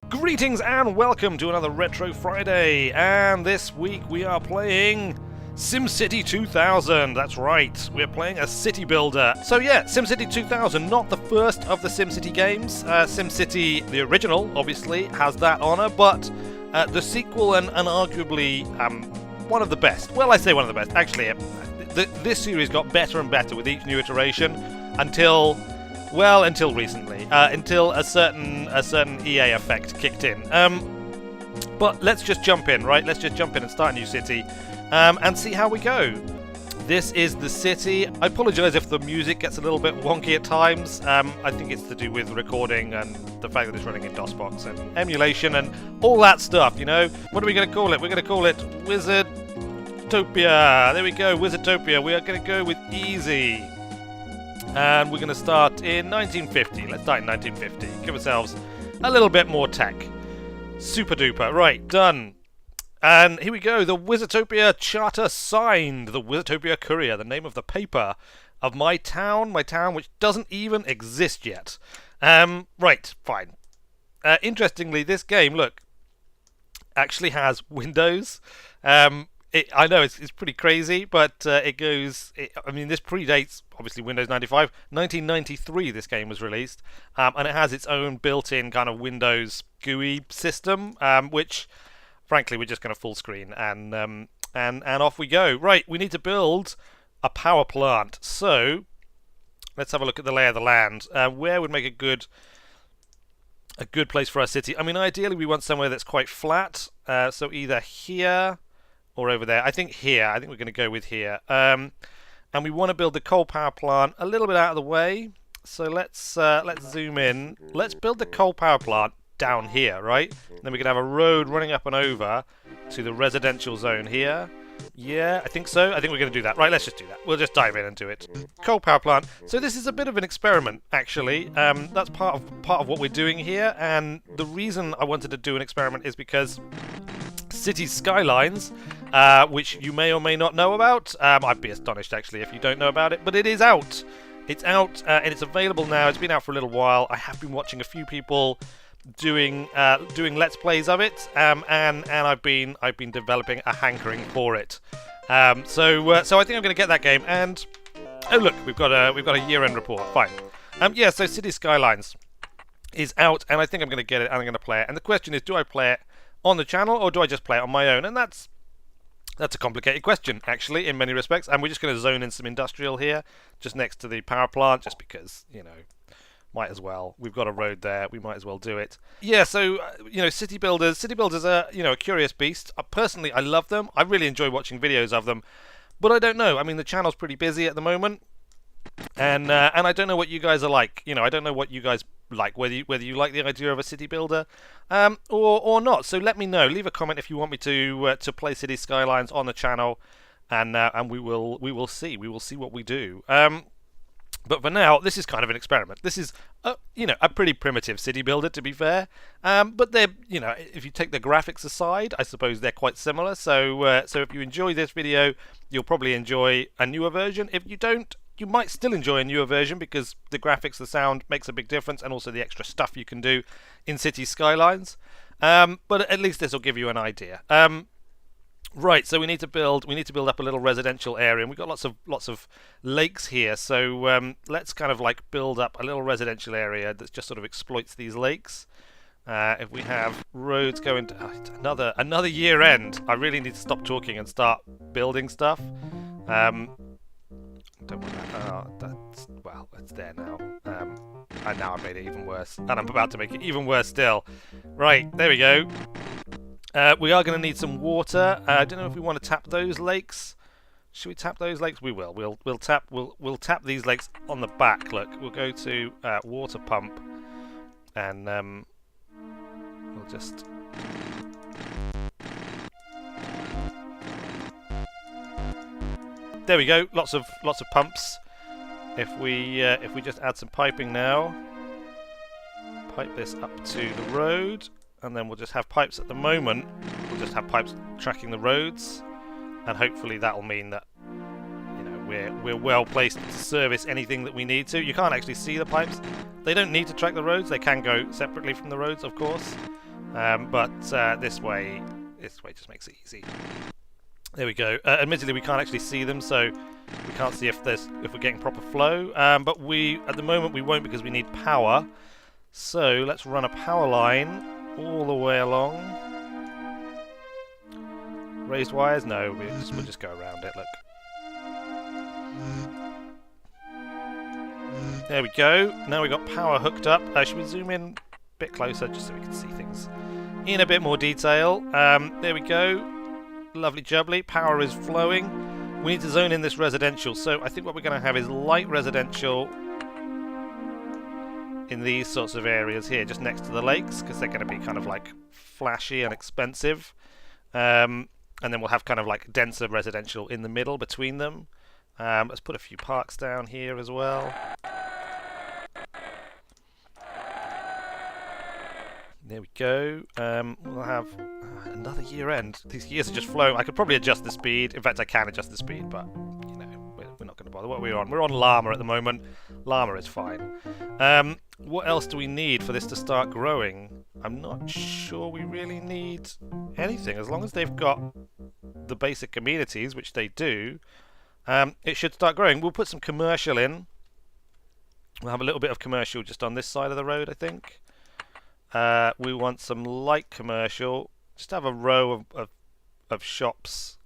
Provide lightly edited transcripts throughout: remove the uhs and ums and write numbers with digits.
Greetings and welcome to another Retro Friday, and this week we are playing SimCity 2000. That's right, we're playing a city builder. So yeah, SimCity 2000, not the first of the SimCity games. SimCity, the original, obviously, has that honour, but the sequel and arguably one of the best. Well, I say one of the best. Actually, this series got better and better with each new iteration until recently, until a certain EA effect kicked in. But let's just jump in, right? Let's just jump in and start a new city, and see how we go. This is the city. I apologise if the music gets a little bit wonky at times. I think it's to do with recording and the fact that it's running in DOSBox and emulation and all that stuff, you know? What are we going to call it? We're going to call it Wizardtopia. There we go, Wizardtopia. We are going to go with easy. And we're going to start in 1950. Let's start in 1950. Give ourselves a little bit more tech. Super duper. Right, done. And here we go. The Wizardtopia Charter signed. The Wizardtopia Courier, the name of the paper of my town which doesn't even exist yet. Right, fine. Interestingly, this game, look, actually has Windows. I know it's pretty crazy, but I mean, this predates, obviously, Windows 95. 1993 this game was released, and it has its own built-in kind of Windows GUI system, which, frankly, we're just going to full screen, and off we go. Right, we need to build a power plant. So, let's have a look at the lay of the land. Where would make a good place for our city? I mean, ideally, we want somewhere that's quite flat, so either here or over there. I think here. I think we're going to go with here. And we want to build the coal power plant a little bit out of the way. So let's zoom in. Let's build the coal power plant down here, right? And then we can have a road running up and over to the residential zone here. Yeah, I think so. I think we're going to do that. Right, let's just do that. We'll just dive in and do it. Coal power plant. So this is a bit of an experiment, actually. That's part of what we're doing here. And the reason I wanted to do an experiment is because Cities Skylines, which you may or may not know about. I'd be astonished, actually, if you don't know about it. But it is out. It's out, and it's available now. It's been out for a little while. I have been watching a few people doing Let's Plays of it, and I've been developing a hankering for it. So I think I'm going to get that game. And oh look, we've got a year-end report. Fine. Yeah. So Cities Skylines is out, and I think I'm going to get it and I'm going to play it. And the question is, do I play it on the channel, or do I just play it on my own? And that's a complicated question, actually, in many respects. And we're just going to zone in some industrial here, just next to the power plant, just because, you know, might as well. We've got a road there, we might as well do it. Yeah, so, you know, city builders are, you know, a curious beast. Personally, I love them. I really enjoy watching videos of them. But I don't know. I mean, the channel's pretty busy at the moment. And I don't know what you guys are like. You know, I don't know what you guys like, whether you like the idea of a city builder or not. So let me know. Leave a comment if you want me to play City Skylines on the channel, and we will see what we do. But for now, this is kind of an experiment. This is you know, a pretty primitive city builder, to be fair. But they're, you know, if you take the graphics aside, I suppose they're quite similar. So if you enjoy this video, you'll probably enjoy a newer version. If you don't, you might still enjoy a newer version because the graphics, the sound makes a big difference, and also the extra stuff you can do in City Skylines. But at least this will give you an idea. Right, so we need to build up a little residential area, and we've got lots of lakes here. So let's kind of like build up a little residential area that just sort of exploits these lakes. If we have roads going to another year end, I really need to stop talking and start building stuff. Don't want that. Oh, it's there now. And now I made it even worse, and I'm about to make it even worse still. Right, there we go. We are going to need some water. I don't know if we want to tap those lakes. Should we tap those lakes? We will. We'll tap these lakes on the back. Look, we'll go to water pump, and we'll just. There we go. Lots of pumps. If we just add some piping now, pipe this up to the road, and then we'll just have pipes at the moment. We'll just have pipes tracking the roads, and hopefully that'll mean that, you know, we're well placed to service anything that we need to. You can't actually see the pipes. They don't need to track the roads. They can go separately from the roads, of course. But this way just makes it easy. There we go. Admittedly, we can't actually see them, so we can't see if we're getting proper flow. But at the moment we won't, because we need power. So let's run a power line all the way along. Raised wires? No, we'll just go around it. Look. There we go. Now we've got power hooked up. Should we zoom in a bit closer just so we can see things in a bit more detail? There we go. Lovely jubbly. Power is flowing. We need to zone in this residential. So I think what we're going to have is light residential in these sorts of areas here, just next to the lakes, because they're going to be kind of like flashy and expensive. And then we'll have kind of like denser residential in the middle between them. Let's put a few parks down here as well. There we go. We'll have another year end. These years are just flowing. I could probably adjust the speed. In fact, I can adjust the speed, but you know, we're not going to bother. What are we on? We're on llama at the moment. Llama is fine. What else do we need for this to start growing? I'm not sure we really need anything. As long as they've got the basic amenities, which they do, it should start growing. We'll put some commercial in. We'll have a little bit of commercial just on this side of the road, I think. We want some light commercial. Just have a row of shops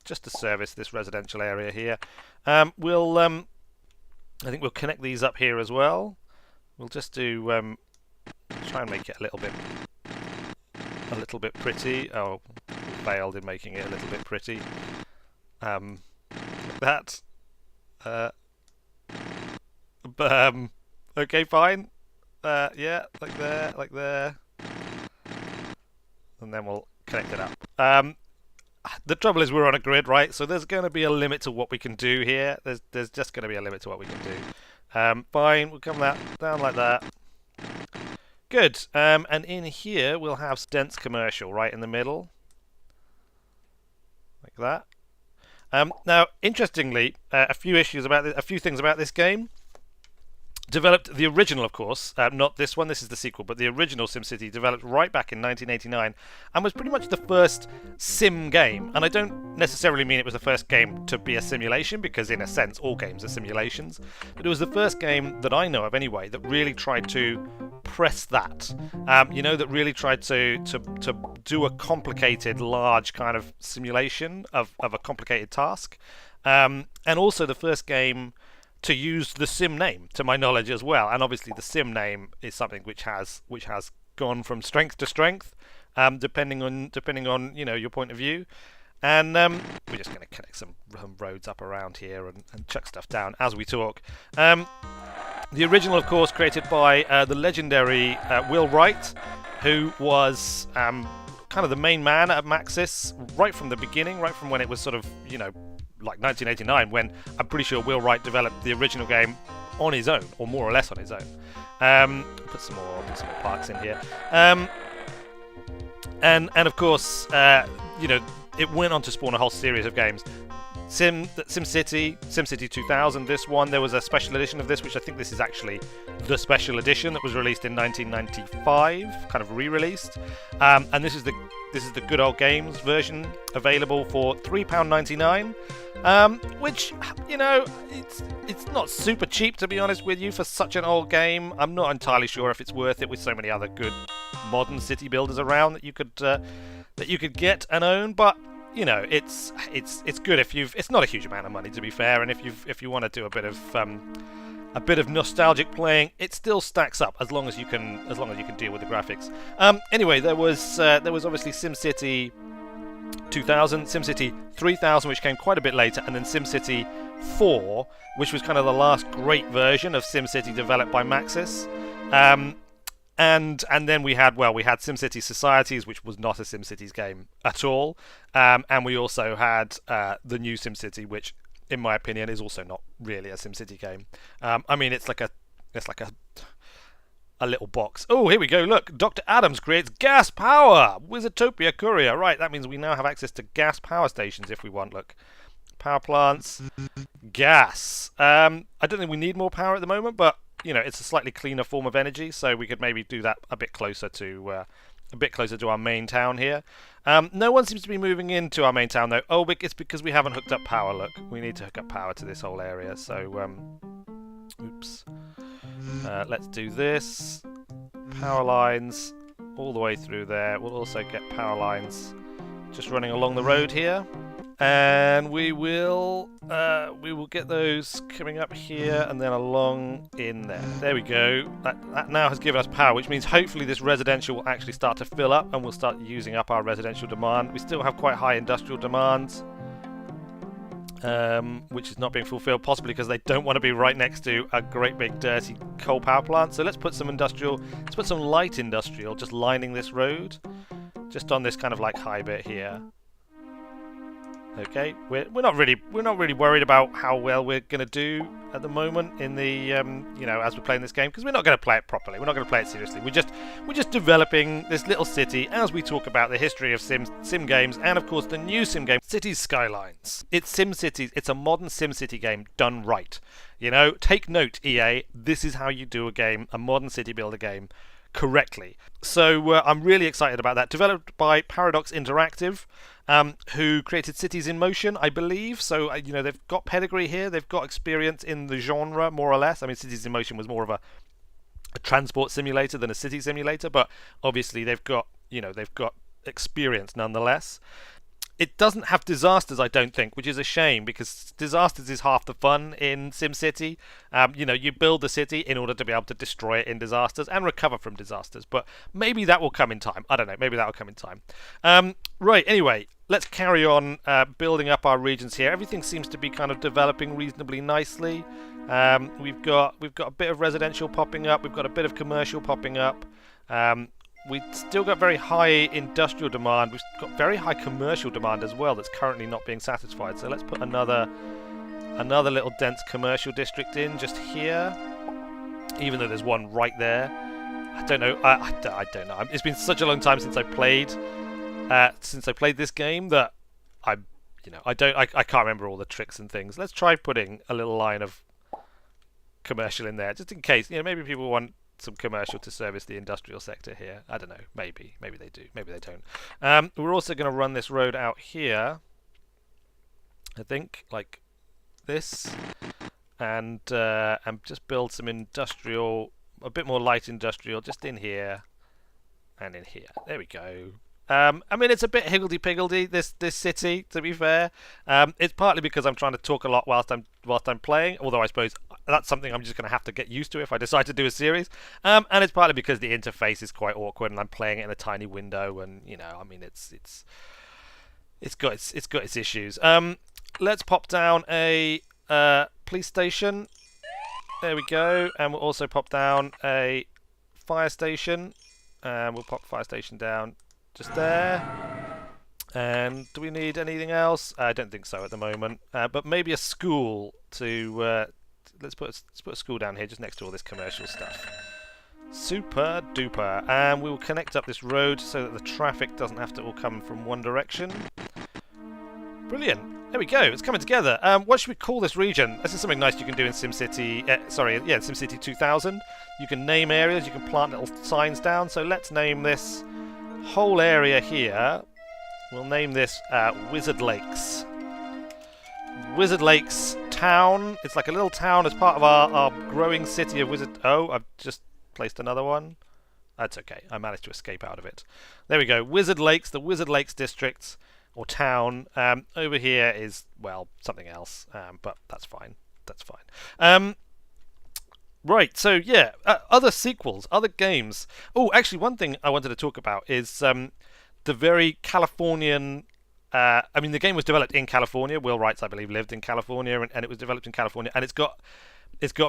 just to service this residential area here. I think we'll connect these up here as well. We'll just do try and make it a little bit pretty. Oh, failed in making it a little bit pretty. Like that. Okay, fine. Yeah, like there. And then we'll connect it up. The trouble is we're on a grid, right? So there's going to be a limit to what we can do here. There's just going to be a limit to what we can do. Fine, we'll come down like that. Good. And in here we'll have dense commercial right in the middle. Like that. Now, interestingly, a few things about this game. Developed the original, of course, not this one, this is the sequel, but the original SimCity developed right back in 1989 and was pretty much the first sim game. And I don't necessarily mean it was the first game to be a simulation, because in a sense all games are simulations, but it was the first game that I know of anyway that really tried to press that. That really tried to do a complicated, large kind of simulation of a complicated task. And also the first game to use the sim name, to my knowledge, as well. And obviously the sim name is something which has gone from strength to strength, depending on your point of view. And we're just going to connect some roads up around here and chuck stuff down as we talk. The original, of course, created by the legendary Will Wright, who was kind of the main man at Maxis right from the beginning, right from when it was sort of, like 1989, when I'm pretty sure Will Wright developed the original game on his own, or more or less on his own. Put some more parks in here. And of course, it went on to spawn a whole series of games. SimCity 2000, this one, there was a special edition of this, which I think this is actually the special edition that was released in 1995, kind of re-released. And this is the good old games version, available for £3.99, which, it's not super cheap, to be honest with you, for such an old game. I'm not entirely sure if it's worth it with so many other good modern city builders around that you could get and own, but it's good if it's not a huge amount of money, to be fair, and if you want to do a bit of nostalgic playing, it still stacks up as long as you can deal with the graphics. Anyway, there was obviously SimCity 2000, SimCity 3000, which came quite a bit later, and then SimCity 4, which was kind of the last great version of SimCity developed by Maxis. And then we had SimCity Societies, which was not a SimCities game at all, and we also had the new SimCity, which, in my opinion, is also not really a SimCity game. I mean, it's like a little box. Oh, here we go. Look, Dr. Adams creates gas power. Wizardtopia courier. Right, that means we now have access to gas power stations if we want. Look, power plants, gas. I don't think we need more power at the moment, but it's a slightly cleaner form of energy, so we could maybe do that a bit closer to a bit closer to our main town here. No one seems to be moving into our main town though. Oh, it's because we haven't hooked up power. Look, we need to hook up power to this whole area. So, oops. Let's do this. Power lines all the way through there. We'll also get power lines just running along the road here, and we will get those coming up here and then along in there. There we go. That now has given us power, which means hopefully this residential will actually start to fill up and we'll start using up our residential demand. We still have quite high industrial demands, which is not being fulfilled, possibly because they don't want to be right next to a great big dirty coal power plant. So let's put some light industrial just lining this road, just on this kind of like high bit here. Okay, we're not really worried about how well we're going to do at the moment in the you know, as we're playing this game, because we're not going to play it properly. We're not going to play it seriously. We're just developing this little city as we talk about the history of sim games, and of course the new sim game, Cities Skylines. It's SimCity. It's a modern SimCity game done right. You know, take note, EA. This is how you do a game, a modern city builder game, correctly. So I'm really excited about that. Developed by Paradox Interactive, who created Cities in Motion, I believe. So you know, they've got pedigree here. They've got experience in the genre, more or less. I mean, Cities in Motion was more of a transport simulator than a city simulator, but obviously they've got experience nonetheless. It doesn't have disasters, I don't think, which is a shame, because disasters is half the fun in SimCity. You know, you build the city in order to be able to destroy it in disasters and recover from disasters. But maybe that will come in time. I don't know. Maybe that will come in time. Right. Anyway, let's carry on building up our regions here. Everything seems to be kind of developing reasonably nicely. We've got a bit of residential popping up. We've got a bit of commercial popping up. We've still got very high industrial demand. We've got very high commercial demand as well that's currently not being satisfied. So let's put another little dense commercial district in just here, even though there's one right there. I don't know. I don't know. It's been such a long time since I played this game that I can't remember all the tricks and things. Let's try putting a little line of commercial in there just in case. You know, maybe people want some commercial to service the industrial sector here. I don't know. Maybe they do. Maybe they don't. We're also going to run this road out here, I think, like this, and just build some industrial, a bit more light industrial, just in here and in here. There we go. I mean, it's a bit higgledy-piggledy, this city, to be fair. It's partly because I'm trying to talk a lot whilst I'm playing, although I suppose that's something I'm just going to have to get used to if I decide to do a series. And it's partly because the interface is quite awkward and I'm playing it in a tiny window, and you know, I mean, it's got its issues. Let's pop down a police station. There we go, and we'll also pop down a fire station. We'll pop fire station down just there. And do we need anything else? I don't think so at the moment. But maybe a school to let's put a school down here just next to all this commercial stuff. Super duper. And we will connect up this road so that the traffic doesn't have to all come from one direction. Brilliant. There we go. It's coming together. What should we call this region? This is something nice you can do in SimCity. SimCity 2000. You can name areas. You can plant little signs down. So let's name this whole area here. We'll name this Wizard Lakes. Wizard Lakes Town. It's like a little town as part of our growing city of Wizard... Oh, I've just placed another one. That's okay. I managed to escape out of it. There we go. Wizard Lakes, the Wizard Lakes district or town. Over here is, well, something else, but that's fine. That's fine. Right, so yeah, other sequels, other games. Oh, actually, one thing I wanted to talk about is the very Californian... I mean, the game was developed in California. Will Wrights, I believe, lived in California, and it was developed in California. And it's got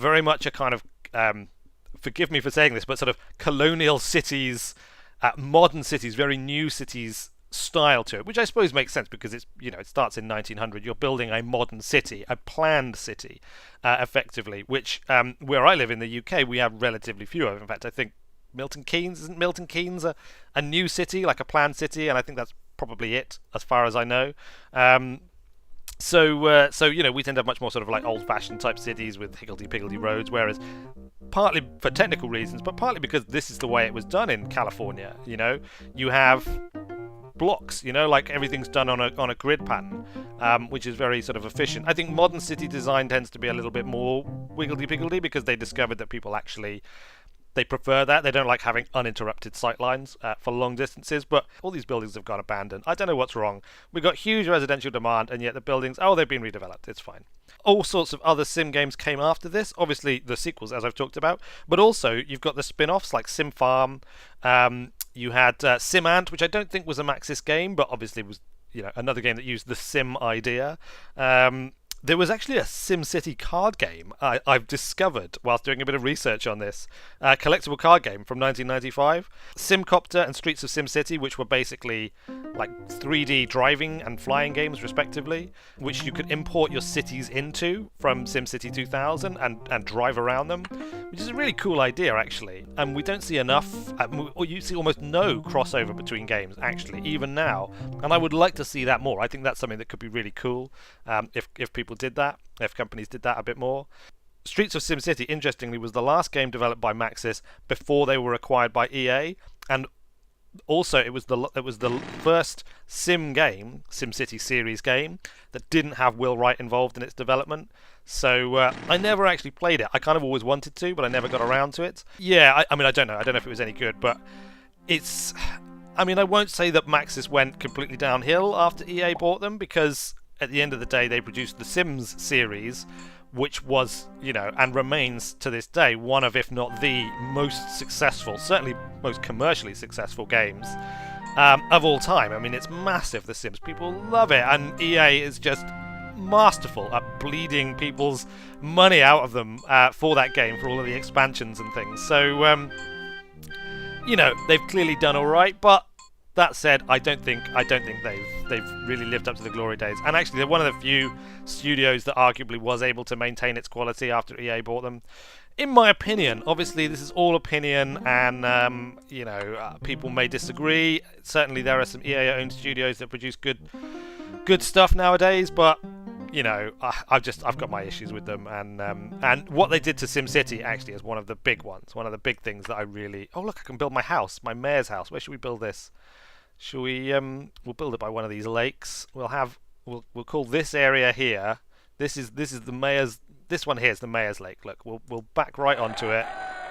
very much a kind of, forgive me for saying this, but sort of colonial cities, modern cities, very new cities style to it, which I suppose makes sense because it's, you know, it starts in 1900. You're building a modern city, a planned city, effectively. Which where I live in the UK, we have relatively few of. In fact, I think Milton Keynes isn't Milton Keynes a new city, like a planned city, and I think that's probably it as far as I know. So you know, we tend to have much more sort of like old-fashioned type cities with higgledy-piggledy roads, whereas partly for technical reasons, but partly because this is the way it was done in California. You know, you have blocks, you know, like everything's done on a grid pattern, which is very sort of efficient. I think modern city design tends to be a little bit more wiggledy-piggledy because they discovered that people actually they prefer that. They don't like having uninterrupted sightlines for long distances, but all these buildings have gone abandoned. I don't know what's wrong. We've got huge residential demand, and yet the buildings, oh, they've been redeveloped. It's fine. All sorts of other sim games came after this. Obviously, the sequels, as I've talked about, but also you've got the spin-offs like Sim Farm. You had Sim Ant, which I don't think was a Maxis game, but obviously was, you know, another game that used the sim idea. There was actually a SimCity card game I've discovered whilst doing a bit of research on this. A collectible card game from 1995. SimCopter and Streets of SimCity, which were basically like 3D driving and flying games respectively, which you could import your cities into from SimCity 2000 and drive around them, which is a really cool idea actually. And we don't see enough, or you see almost no crossover between games actually, even now. And I would like to see that more. I think that's something that could be really cool if people did that, if companies did that a bit more. Streets of SimCity, interestingly, was the last game developed by Maxis before they were acquired by EA, and also it was the first sim game, SimCity series game, that didn't have Will Wright involved in its development. So I never actually played it. I kind of always wanted to, but I never got around to it. Yeah, I mean, I don't know. I don't know if it was any good, but it's... I mean, I won't say that Maxis went completely downhill after EA bought them, because at the end of the day, they produced the Sims series, which was, you know, and remains to this day one of, if not the most successful, certainly most commercially successful games of all time. I mean, it's massive, The Sims. People love it, and EA is just masterful at bleeding people's money out of them for that game, for all of the expansions and things. So, you know, they've clearly done all right, but that said, I don't think they've really lived up to the glory days. And actually, they're one of the few studios that arguably was able to maintain its quality after EA bought them. In my opinion, obviously this is all opinion, and you know, people may disagree. Certainly, there are some EA-owned studios that produce good stuff nowadays, but you know, I've got my issues with them, and what they did to SimCity actually is one of the big ones, one of the big things that I really. Oh look, I can build my house, my mayor's house. Where should we build this? Shall we? We'll build it by one of these lakes. We'll call this area here. This is the mayor's. This one here is the mayor's lake. Look, we'll back right onto it.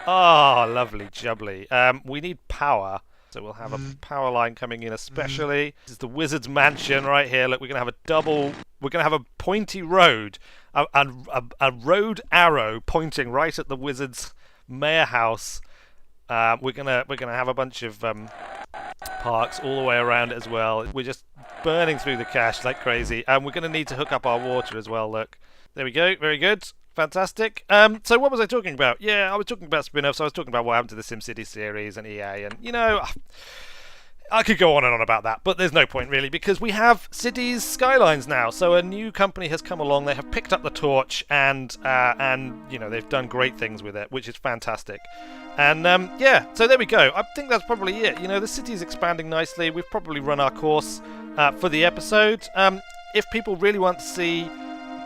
Oh, lovely jubbly. We need power, so we'll have a power line coming in especially. This is the wizard's mansion right here. Look, we're gonna have a pointy road, a road arrow pointing right at the wizard's mayor house. We're gonna have a bunch of parks all the way around it as well. We're just burning through the cash like crazy, and we're gonna need to hook up our water as well. Look, there we go. Very good, fantastic. So what was I talking about? Yeah, I was talking about spin-offs. I was talking about what happened to the SimCity series and EA, and you know, I could go on and on about that, but there's no point really, because we have Cities Skylines now. So a new company has come along. They have picked up the torch, and you know, they've done great things with it, which is fantastic. And yeah, so there we go. I think that's probably it. You know, the city's expanding nicely. We've probably run our course for the episode. If people really want to see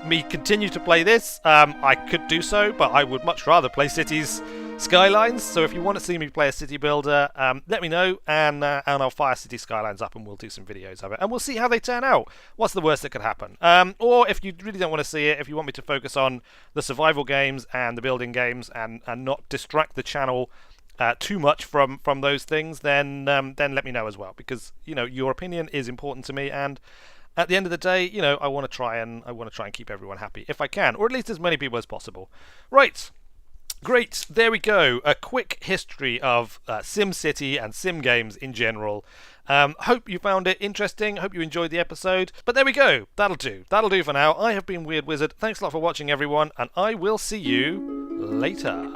me continue to play this, I could do so, but I would much rather play Cities Skylines. So if you want to see me play a city builder, let me know, and I'll fire City Skylines up and we'll do some videos of it, and we'll see how they turn out. What's the worst that could happen? Or if you really don't want to see it, if you want me to focus on the survival games and the building games and not distract the channel too much from those things, then let me know as well, because you know, your opinion is important to me, and at the end of the day, you know, I want to try and keep everyone happy if I can, or at least as many people as possible. Right. Great, there we go. A quick history of SimCity and sim games in general. Hope you found it interesting. Hope you enjoyed the episode. But there we go. That'll do. That'll do for now. I have been Weird Wizard. Thanks a lot for watching, everyone, and I will see you later.